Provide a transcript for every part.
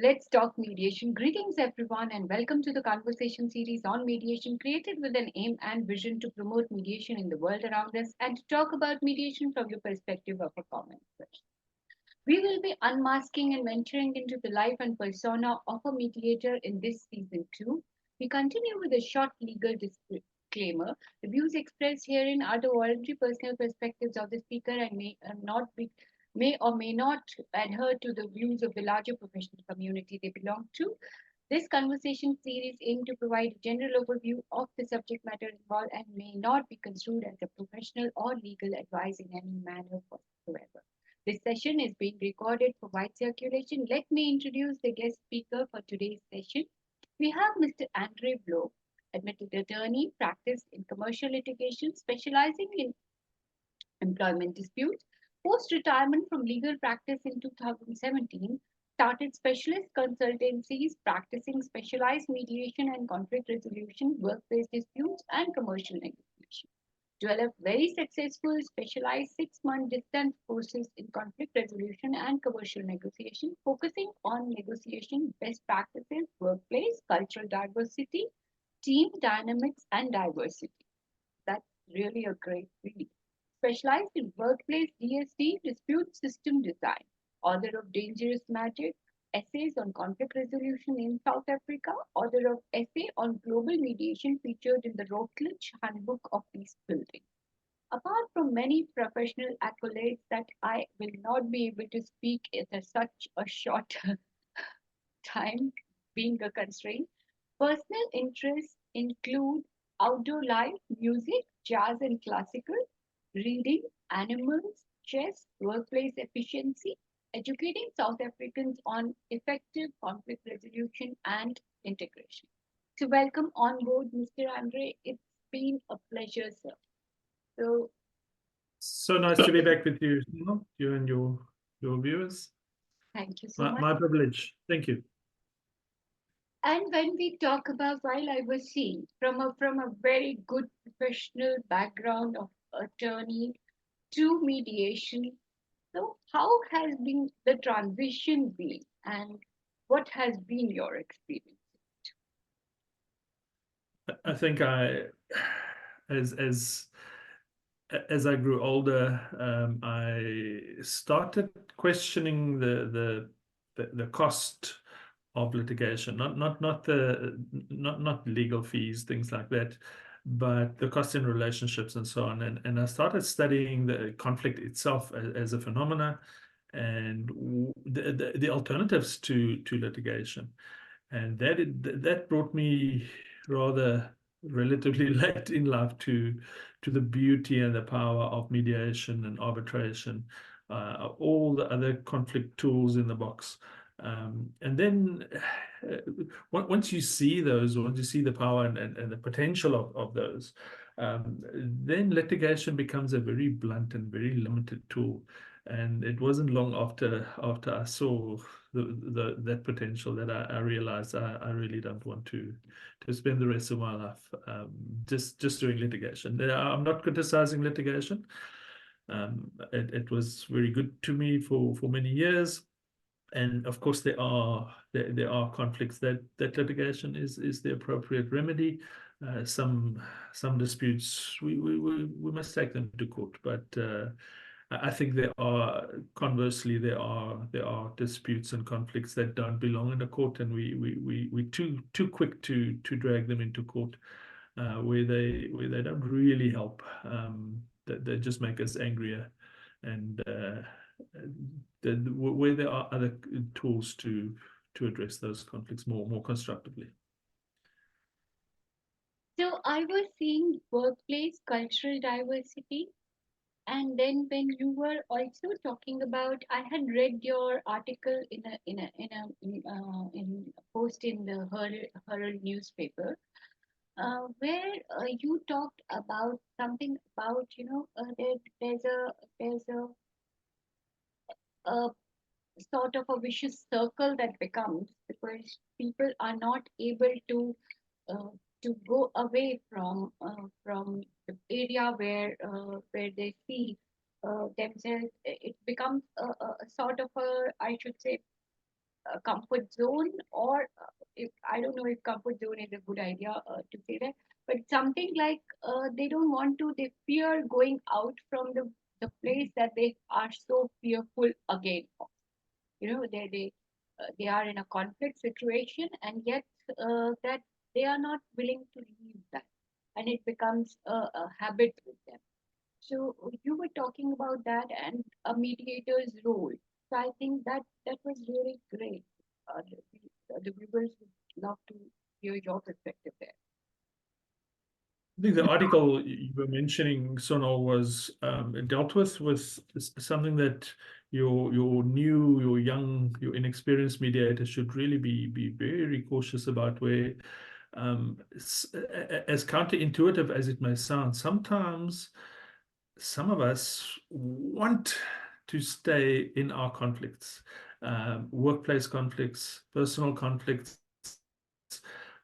Let's talk mediation. Greetings, everyone, and welcome to the conversation series on mediation, created with an aim and vision to promote mediation in the world around us and to talk about mediation from the perspective of a common person. We will be unmasking and venturing into the life and persona of a mediator in this season too. We continue with a short legal disclaimer. The views expressed herein are the voluntary personal perspectives of the speaker and may or may not adhere to the views of the larger professional community they belong to. This conversation series aims to provide a general overview of the subject matter involved and may not be construed as a professional or legal advice in any manner whatsoever. This session is being recorded for wide circulation. Let me introduce the guest speaker for today's session. We have Mr. Andre Vlok, admitted attorney, practiced in commercial litigation, specializing in employment disputes. Post retirement from legal practice in 2017, started specialist consultancies practicing specialized mediation and conflict resolution, workplace disputes, and commercial negotiation. Developed very successful specialized 6-month distance courses in conflict resolution and commercial negotiation, focusing on negotiation best practices, workplace, cultural diversity, team dynamics, and diversity. That's really a great read. Specialized in workplace DSD, dispute system design. Author of Dangerous Magic, essays on conflict resolution in South Africa. Author of essay on global mediation featured in the Routledge Handbook of Peace Building. Apart from many professional accolades that I will not be able to speak in such a short time, being a constraint, personal interests include outdoor life, music, jazz and classical, reading, animals, chess, workplace efficiency, educating South Africans on effective conflict resolution and integration. So, welcome on board, Mr. Andre. It's been a pleasure, sir. So, So nice to be back with you, you and your viewers. thank you so My, much. my privilege. Thank you. And when we talk about, while I was seeing from a very good professional background of attorney to mediation, so how has been the transition been, and what has been your experience? I think as as as I grew older, I started questioning the cost of litigation, not legal fees, things like that, but the cost in relationships and so on. And I started studying the conflict itself as a phenomena and the alternatives to litigation. And that brought me rather relatively late in life to the beauty and the power of mediation and arbitration, all the other conflict tools in the box. And then once you see those, once you see the power and the potential of those, then litigation becomes a very blunt and very limited tool. And it wasn't long after I saw that potential that I realized I really don't want to spend the rest of my life just doing litigation. I'm not criticizing litigation. It was very good to me for many years. And of course, there are conflicts that litigation is the appropriate remedy. Some disputes we must take them to court, but I think conversely there are disputes and conflicts that don't belong in the court, and we too quick to drag them into court, where they don't really help. They just make us angrier, and where there are other tools to address those conflicts more constructively. So I was seeing workplace cultural diversity. And then when you were also talking about, I had read your article in a post in the Herald newspaper, where you talked about something about there's a sort of a vicious circle that becomes because people are not able uh, to go away from the area where they see themselves. It becomes a sort of a, I should say, a comfort zone, or if I don't know if comfort zone is a good idea to say that, but something like they don't want to, they fear going out from the place that they are so fearful again of. They are in a conflict situation, and yet that they are not willing to leave that, and it becomes a habit with them. So you were talking about that and a mediator's role. So I think that was really great. The viewers would love to hear your perspective there. I think the article you were mentioning, Sonal, was dealt with something that your young, your inexperienced mediator should really be very cautious about. Where, as counterintuitive as it may sound, sometimes some of us want to stay in our conflicts, workplace conflicts, personal conflicts,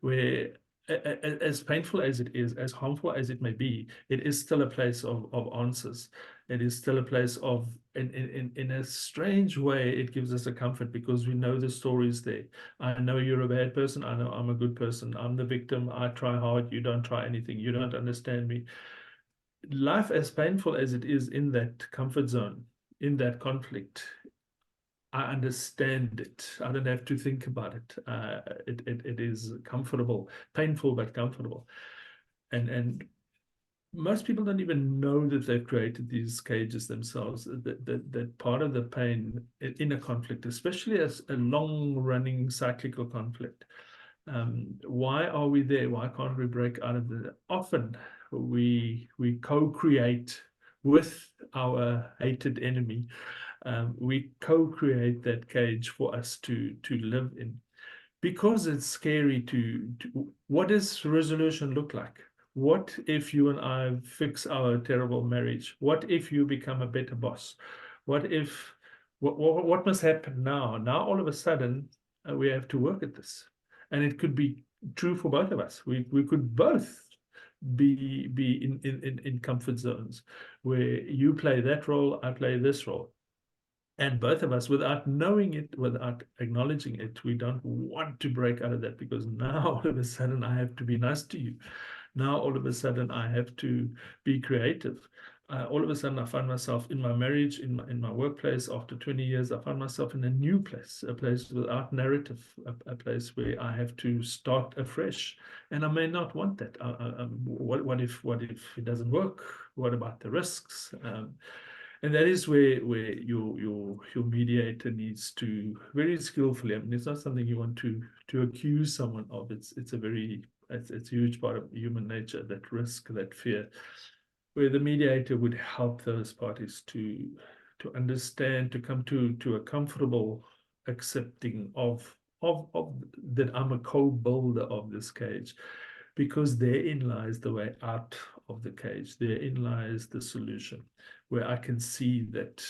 where as painful as it is, as harmful as it may be, it is still a place of answers. It is still a place of, in a strange way, it gives us a comfort because we know the stories there. I know you're a bad person. I know I'm a good person. I'm the victim. I try hard. You don't try anything. You don't understand me. Life, as painful as it is in that comfort zone, in that conflict, I understand it. I don't have to think about it. It is comfortable, painful but comfortable. And most people don't even know that they've created these cages themselves. That part of the pain in a conflict, especially as a long-running cyclical conflict. Why are we there? Why can't we break out of it? Often we co-create with our hated enemy. We co-create that cage for us to live in, because it's scary to what does resolution look like? What if you and I fix our terrible marriage? What if you become a better boss? What if what must happen now? Now all of a sudden we have to work at this, and it could be true for both of us. We could both be in comfort zones where you play that role, I play this role. And both of us, without knowing it, without acknowledging it, we don't want to break out of that, because now all of a sudden I have to be nice to you. Now all of a sudden I have to be creative. All of a sudden I find myself in my marriage, in my workplace. After 20 years, I find myself in a new place, a place without narrative, a place where I have to start afresh. And I may not want that. What if it doesn't work? What about the risks? And that is where your mediator needs to very skillfully. I mean, it's not something you want to accuse someone of. It's a huge part of human nature, that risk, that fear, where the mediator would help those parties to understand, to come to a comfortable accepting of that I'm a co-builder of this cage, because therein lies the way out of the cage. Therein lies the solution, where I can see that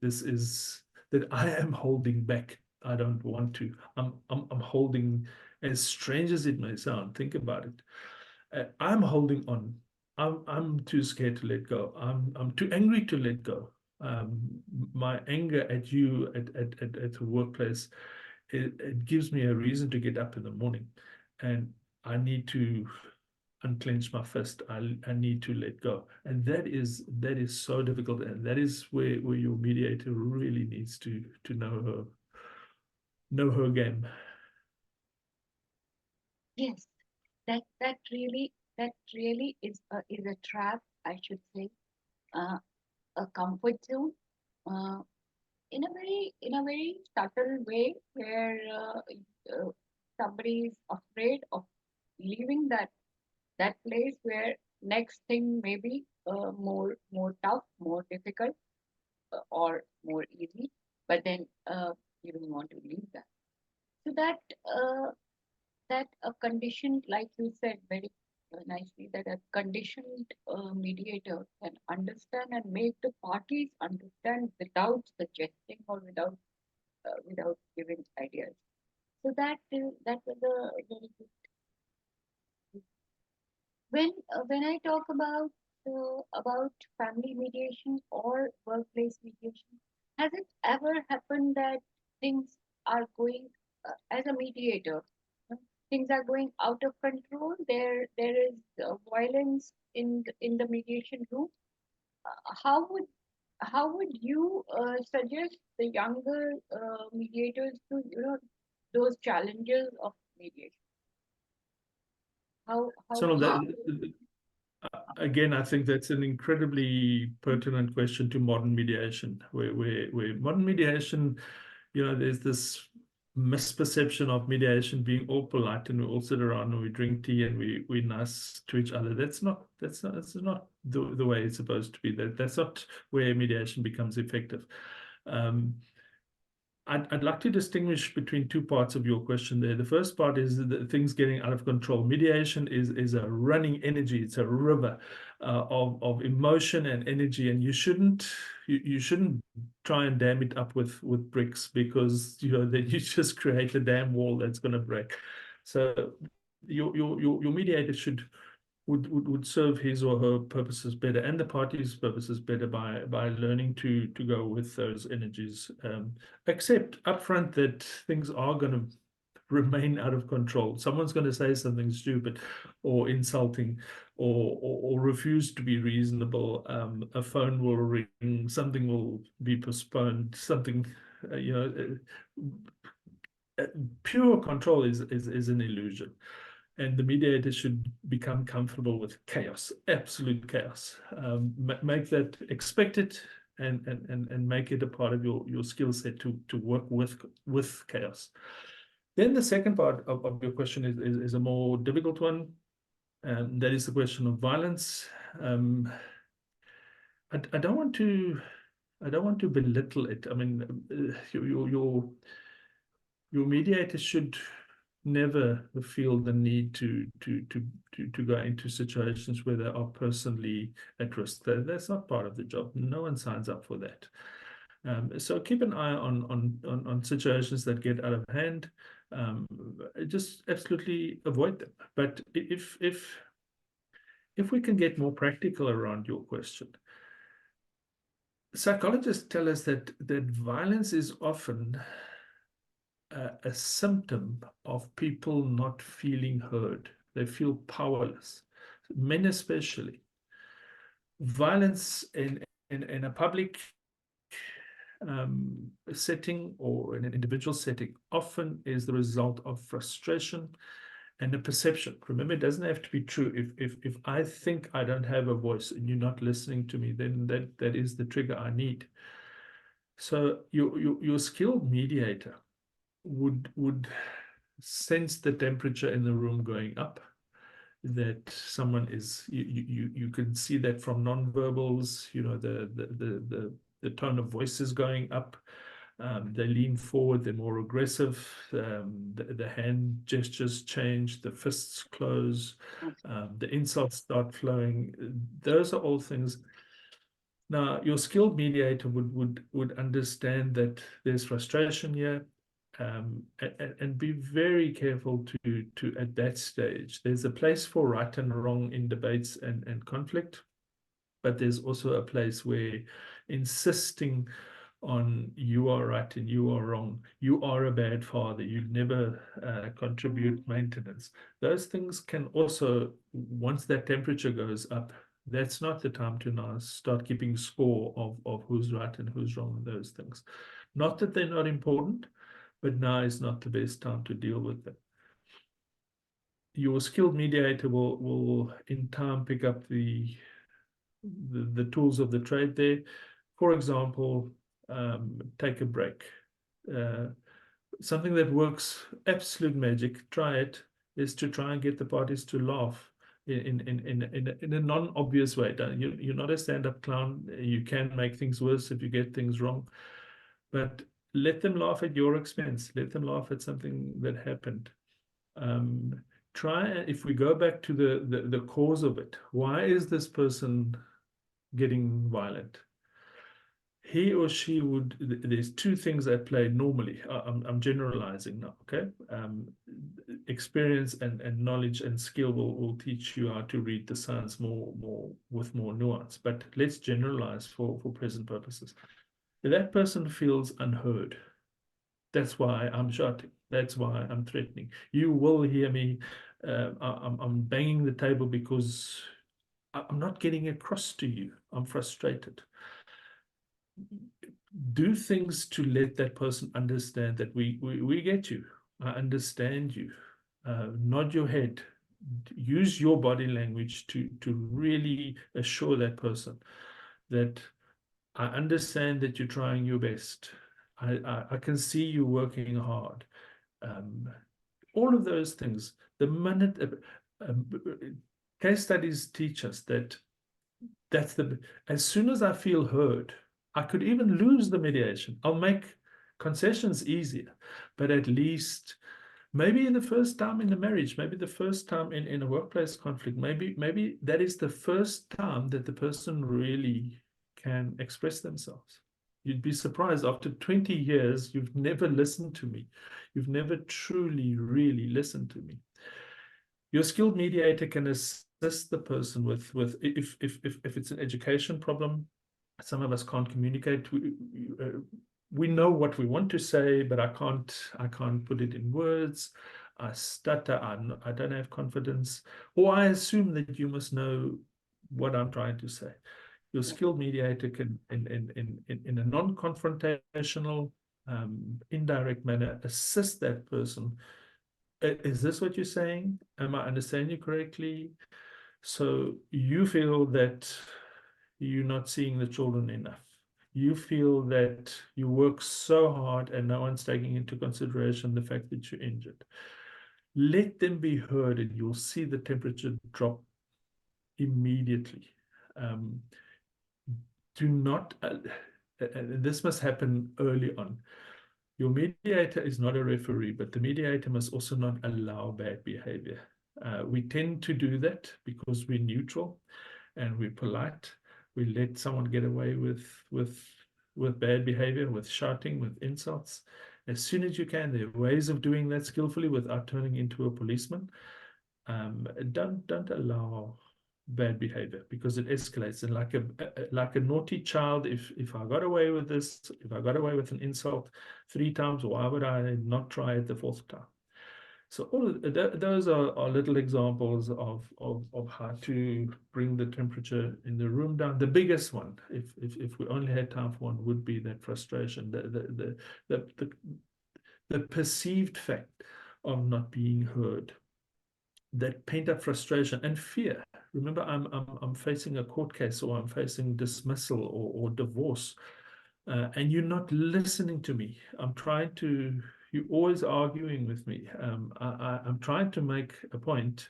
this is that I am holding back. I don't want to. I'm holding, as strange as it may sound. Think about it. I'm holding on. I'm too scared to let go. I'm too angry to let go. Um, my anger at you at the workplace, it gives me a reason to get up in the morning, and I need to unclench my fist. I need to let go. And that is so difficult. And that is where your mediator really needs to know her game. Yes, that really is a trap, I should say, uh, a comfort zone, uh, in a very subtle way, where somebody is afraid of leaving that place, where next thing may be more tough, more difficult, or more easy, but then you don't want to leave that. So that a conditioned, like you said very nicely, that a conditioned mediator can understand and make the parties understand without suggesting or without giving ideas. So that was a very good. When I talk about family mediation or workplace mediation, has it ever happened that things are going, as a mediator, uh, things are going out of control. There is violence in the mediation room. How would you suggest the younger mediators to, those challenges of mediation? How So do you? again, I think that's an incredibly pertinent question to modern mediation, where modern mediation, there's this misperception of mediation being all polite and we all sit around and we drink tea and we're nice to each other. That's not the way it's supposed to be. That's not where mediation becomes effective. Um, I'd like to distinguish between two parts of your question there. The first part is the things getting out of control. Mediation is a running energy. It's a river of emotion and energy, and you shouldn't try and dam it up with bricks, because then you just create a dam wall that's going to break. So your mediator would serve his or her purposes better, and the party's purposes better, by learning to go with those energies. Accept upfront that things are going to remain out of control. Someone's going to say something stupid or insulting, or refuse to be reasonable. A phone will ring, something will be postponed, something, pure control is an illusion. And the mediator should become comfortable with chaos, absolute chaos. Make that, expect it, and make it a part of your skill set to work with chaos. Then the second part of your question is a more difficult one, and that is the question of violence. I don't want to belittle it. I mean, your mediator should never feel the need to go into situations where they are personally at risk. That's not part of the job. No one signs up for that. So keep an eye on situations that get out of hand. Just absolutely avoid them. But if we can get more practical around your question, psychologists tell us that violence is often a symptom of people not feeling heard. They feel powerless. Men especially. Violence in a public setting or in an individual setting often is the result of frustration and a perception. Remember, it doesn't have to be true. If I think I don't have a voice and you're not listening to me, then that is the trigger I need. So your skilled mediator would sense the temperature in the room going up, that someone is, you can see that from nonverbals, the tone of voice is going up. They lean forward, they're more aggressive, the hand gestures change, the fists close, the insults start flowing. Those are all things. Now, your skilled mediator would understand that there's frustration here, and be very careful to at that stage. There's a place for right and wrong in debates and conflict, but there's also a place where insisting on you are right and you are wrong, you are a bad father, you never contribute maintenance. Those things can also, once that temperature goes up, that's not the time to now start keeping score of who's right and who's wrong in those things. Not that they're not important, but now is not the best time to deal with them. Your skilled mediator will in time pick up the tools of the trade there. For example, take a break. Something that works absolute magic, try it, is to try and get the parties to laugh in a non-obvious way. You're not a stand-up clown. You can make things worse if you get things wrong, but let them laugh at your expense. Let them laugh at something that happened. If we go back to the cause of it, why is this person getting violent? He or she would, there's two things at play normally. I'm generalizing now, okay? Experience and knowledge and skill will teach you how to read the signs with more nuance, but let's generalize for present purposes. That person feels unheard. That's why I'm shouting. That's why I'm threatening. You will hear me. I'm banging the table because I'm not getting across to you. I'm frustrated. Do things to let that person understand that we get you. I understand you. Nod your head. Use your body language to really assure that person that I understand that you're trying your best. I can see you working hard. Um, all of those things. The minute case studies teach us that that's the as soon as I feel heard, I could even lose the mediation. I'll make concessions easier, but at least maybe the first time in the marriage, maybe the first time in a workplace conflict, maybe that is the first time that the person really can express themselves. You'd be surprised after 20 years, you've never listened to me. You've never truly, really listened to me. Your skilled mediator can assist the person with if it's an education problem. Some of us can't communicate. We know what we want to say, but I can't put it in words. I stutter. I don't have confidence, or I assume that you must know what I'm trying to say. Your skilled mediator can, in a non-confrontational, indirect manner, assist that person. Is this what you're saying? Am I understanding you correctly? So you feel that you're not seeing the children enough. You feel that you work so hard and no one's taking into consideration the fact that you're injured. Let them be heard and you'll see the temperature drop immediately. Um, do not, this must happen early on. Your mediator is not a referee, but the mediator must also not allow bad behavior. We tend to do that because we're neutral and we're polite. We let someone get away with bad behavior, with shouting, with insults. As soon as you can, there are ways of doing that skillfully without turning into a policeman. Don't allow bad behavior because it escalates. And like a naughty child, if I got away with this, if I got away with an insult 3 times, why would I not try it the fourth time? So all of those are little examples of how to bring the temperature in the room down. The biggest one, if we only had time for one, would be that frustration, the perceived fact of not being heard, that pent-up frustration and fear. Remember, I'm facing a court case, or I'm facing dismissal or divorce, and you're not listening to me. You're always arguing with me. I'm trying to make a point,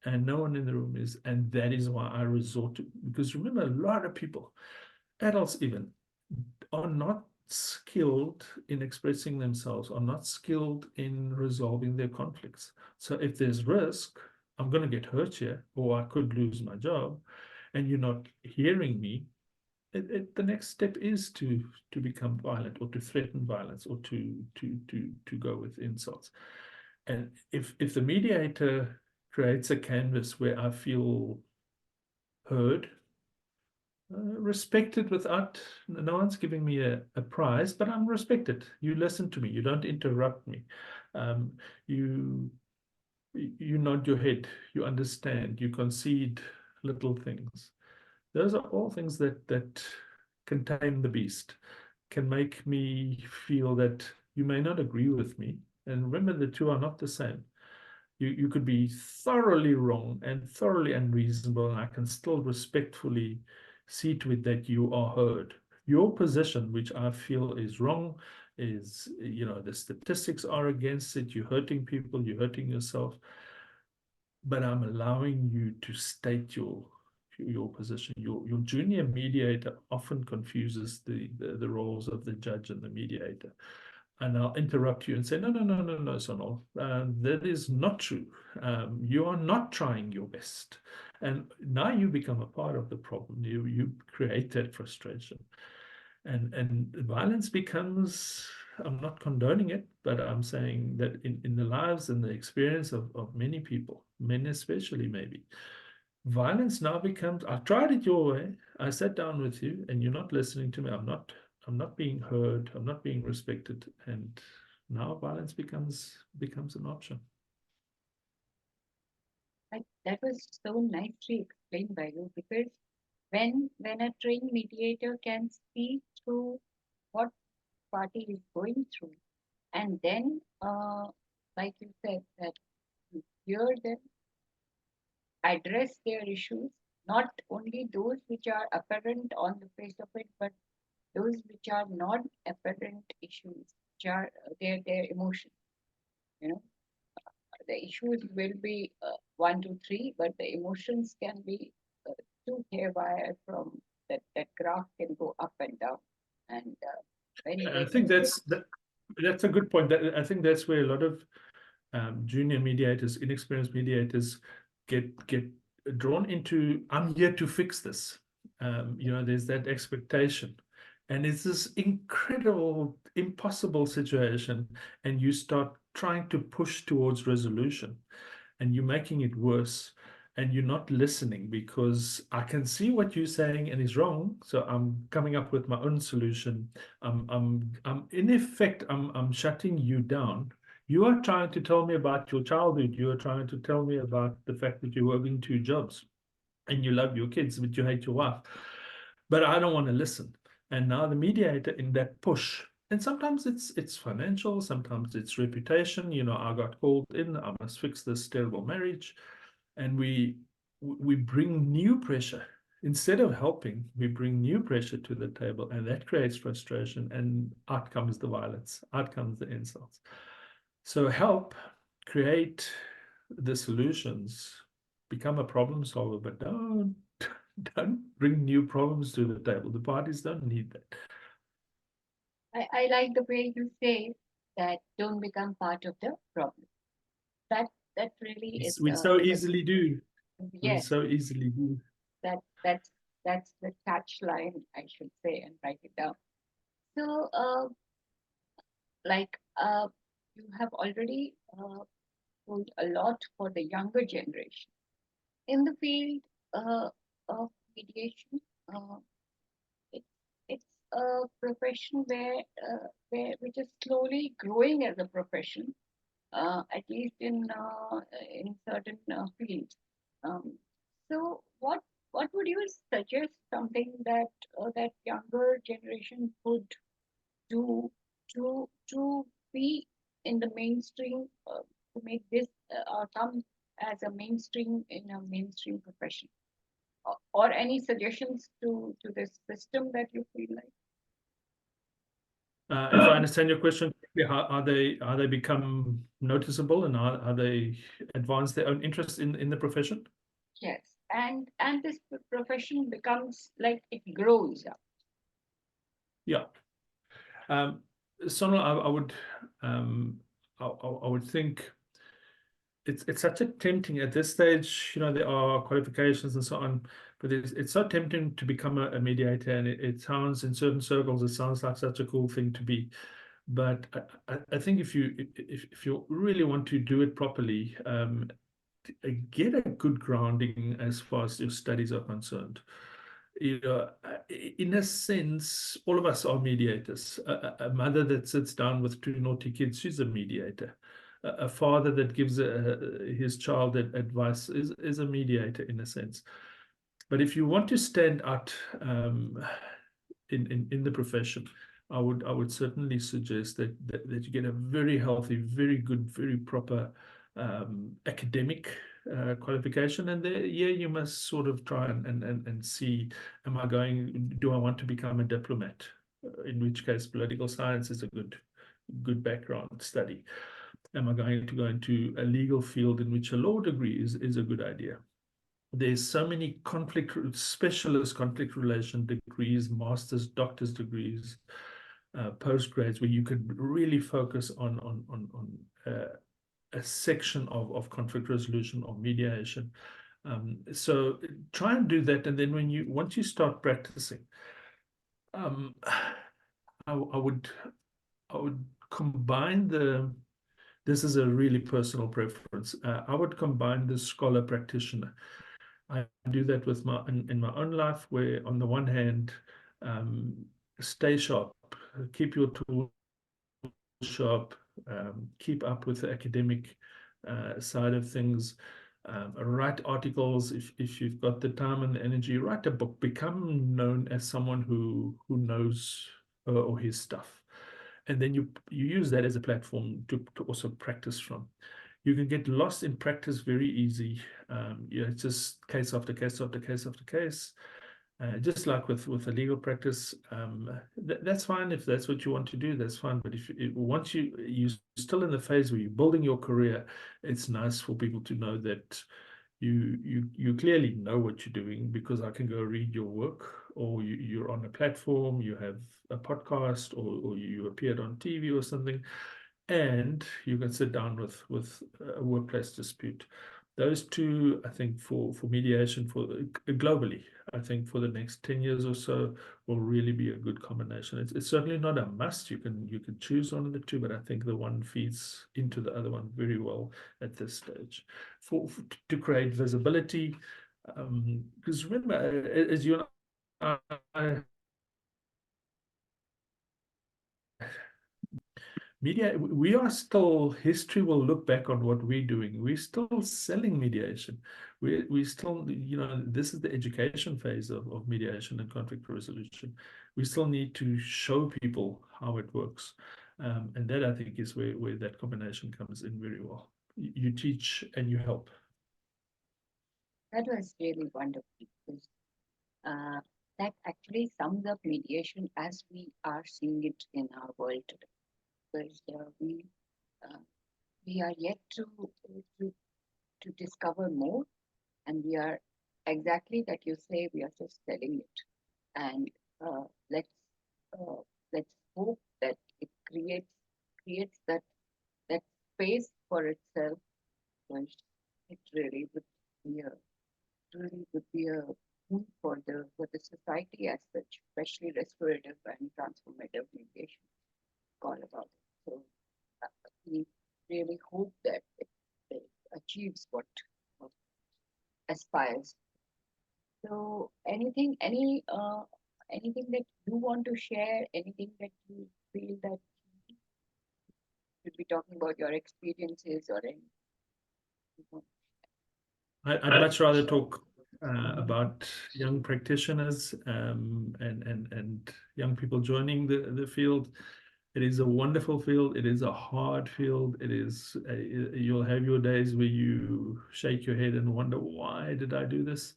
and no one in the room is, and that is why I resort to, because remember, a lot of people, adults even, are not skilled in expressing themselves, are not skilled in resolving their conflicts. So if there's risk, I'm going to get hurt here, or I could lose my job, and you're not hearing me, the next step is to become violent, or to threaten violence, or to go with insults. And if the mediator creates a canvas where I feel heard, respected, without no one's giving me a prize, but I'm respected. You listen to me. You don't interrupt me. Um, you you nod your head. You understand. You concede little things. Those are all things that can tame the beast, can make me feel that you may not agree with me. And remember, the two are not the same. You could be thoroughly wrong and thoroughly unreasonable, and I can still respectfully see to it that you are heard. Your position, which I feel is wrong, is, the statistics are against it. You're hurting people, you're hurting yourself, but I'm allowing you to state your position. Your junior mediator often confuses the roles of the judge and the mediator. And I'll interrupt you and say, no, no, no, no, no, Sonal, that is not true. You are not trying your best. And now you become a part of the problem. You create that frustration. And violence becomes, I'm not condoning it, but I'm saying that in the lives and the experience of many people, men especially maybe, violence now becomes, I tried it your way. I sat down with you and you're not listening to me. I'm not being heard. I'm not being respected. And now violence becomes an option. That was so nicely explained by you, because when a trained mediator can see through what party is going through, and then, like you said, that you hear them, address their issues, not only those which are apparent on the face of it, but those which are not apparent issues, which are their emotions. You know, the issues will be one, two, three, but the emotions can be too haywire from that graph can go up and down. And I when think you that's a good point. I think that's where a lot of junior mediators, inexperienced mediators, get drawn into. I'm here to fix this. There's that expectation, and it's this incredible, impossible situation, and you start trying to push towards resolution, and you're making it worse. And you're not listening, because I can see what you're saying and is wrong. So I'm coming up with my own solution. I'm in effect, I'm shutting you down. You are trying to tell me about your childhood. You are trying to tell me about the fact that you're working two jobs and you love your kids, but you hate your wife. But I don't want to listen. And now the mediator in that push, and sometimes it's financial, sometimes it's reputation. I got called in, I must fix this terrible marriage. And we bring new pressure. Instead of helping, we bring new pressure to the table, and that creates frustration, and out comes the violence, out comes the insults. So help create the solutions, become a problem solver, but don't bring new problems to the table. The parties don't need that. I like the way you say that don't become part of the problem. That that really is We so easily do. We yes, so easily do. that that's the catch line, I should say, and write it down. So like you have already told a lot for the younger generation in the field of mediation. Uh, it, it's a profession where which is slowly growing as a profession, at least in certain fields. So what would you suggest, something that that younger generation could do to be in the mainstream, to make this come as a mainstream in a mainstream profession, or any suggestions to this system that you feel like? If I understand your question correctly, how are they become noticeable, and are they advance their own interest in the profession? Yes, and this profession becomes like it grows up. Yeah. Sonal, um, I would think it's such a tempting at this stage. There are qualifications and so on, but it's so tempting to become a mediator, and it sounds, in certain circles, it sounds like such a cool thing to be. But I think if you really want to do it properly, get a good grounding as far as your studies are concerned. In a sense, all of us are mediators. A mother that sits down with two naughty kids, she's a mediator. A father that gives his child advice is a mediator in a sense. But if you want to stand out in the profession, I would certainly suggest that you get a very healthy, very good, very proper academic qualification, and there, yeah, you must sort of try and see, do I want to become a diplomat? In which case, political science is a good background study. Am I going to go into a legal field in which a law degree is a good idea? There's so many specialist conflict relation degrees, master's, doctor's degrees, postgrads, where you could really focus on a section of conflict resolution or mediation. So try and do that, and then once you start practicing, um, I would combine the. This is a really personal preference. I would combine the scholar practitioner. I do that in my own life, where on the one hand, um, stay sharp, keep your tools sharp, keep up with the academic side of things. Write articles if you've got the time and the energy. Write a book. Become known as someone who knows or his stuff, and then you use that as a platform to also practice from. You can get lost in practice very easy. It's just case after case after case after case. Just like with a legal practice, that's fine if that's what you want to do. That's fine. But if once you're still in the phase where you're building your career, it's nice for people to know that you clearly know what you're doing, because I can go read your work, or you're on a platform, you have a podcast, or you appeared on TV or something, and you can sit down with a workplace dispute. Those two, I think, for mediation for globally, I think for the next 10 years or so, will really be a good combination. It's certainly not a must. You can choose one of the two, but I think the one feeds into the other one very well at this stage. To create visibility, because remember, as you and I, media, we are still, history will look back on what we're doing. We're still selling mediation. We still, this is the education phase of mediation and conflict resolution. We still need to show people how it works. And that, I think, is where that combination comes in very well. You teach and you help. That was really wonderful, because that actually sums up mediation as we are seeing it in our world today. Because uh, we are yet to to discover more, and we are exactly that you say, we are just selling it. And uh, let's uh, let's hope that it creates that space for itself, because it really would be a boon for the society as such, especially restorative and transformative mediation. All about it. So we really hope that it achieves what aspires. So anything that you want to share, anything that you feel that you should be talking about your experiences or anything? I'd much rather talk about young practitioners, and young people joining the field. It is a wonderful field. It is a hard field. You'll have your days where you shake your head and wonder, why did I do this?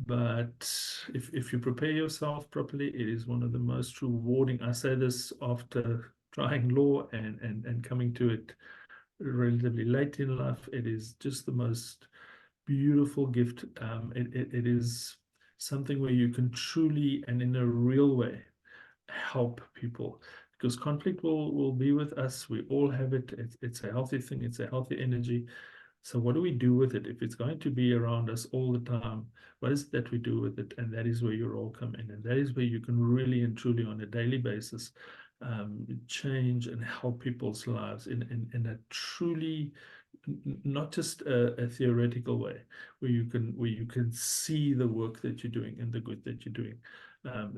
But if you prepare yourself properly, it is one of the most rewarding. I say this after trying law and coming to it relatively late in life. It is just the most beautiful gift. It is something where you can truly and in a real way help people, because conflict will be with us. We all have it. It's a healthy thing. It's a healthy energy. So what do we do with it? If it's going to be around us all the time, what is it that we do with it? And that is where your role come in. And that is where you can really and truly on a daily basis change and help people's lives in a truly, not just a theoretical way, where you can see the work that you're doing and the good that you're doing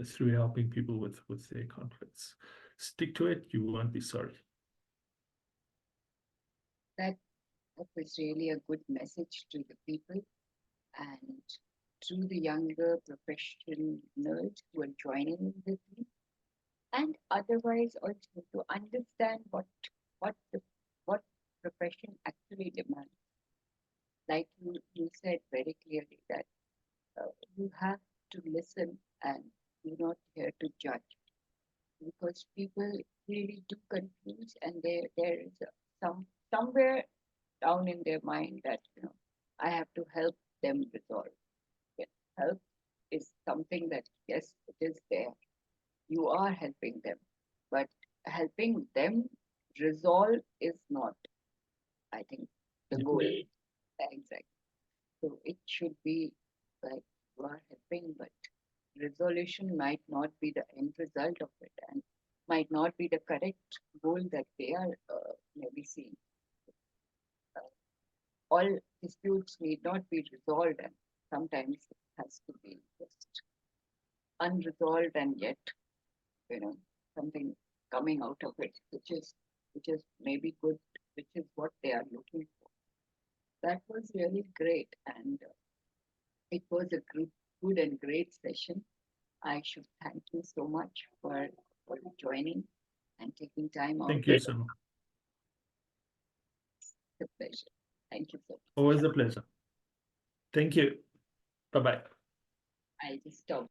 through helping people with their conflicts. Stick to it. You won't be sorry. That that was really a good message to the people, and to the younger professionals who are joining the team, and otherwise also to understand what the what profession actually demands. Like you said very clearly that you have to listen, and you're not here to judge, because people really do confuse, and there is somewhere down in their mind that I have to help them resolve. Yeah, help is something that, yes, it is there. You are helping them, but helping them resolve is not, I think, the Yeah. goal. Exactly. So it should be like you are helping, but resolution might not be the end result of it, and might not be the correct goal that they are maybe seeing. Uh, all disputes need not be resolved, and sometimes it has to be just unresolved, and yet, you know, something coming out of it, which is which is maybe good, which is what they are looking for. That was really great, and it was a good and great session. I should thank you so much for joining and taking time out. Thank you so much. It's a pleasure. Thank you so much. Always a pleasure. Thank you. Bye-bye. I just stopped.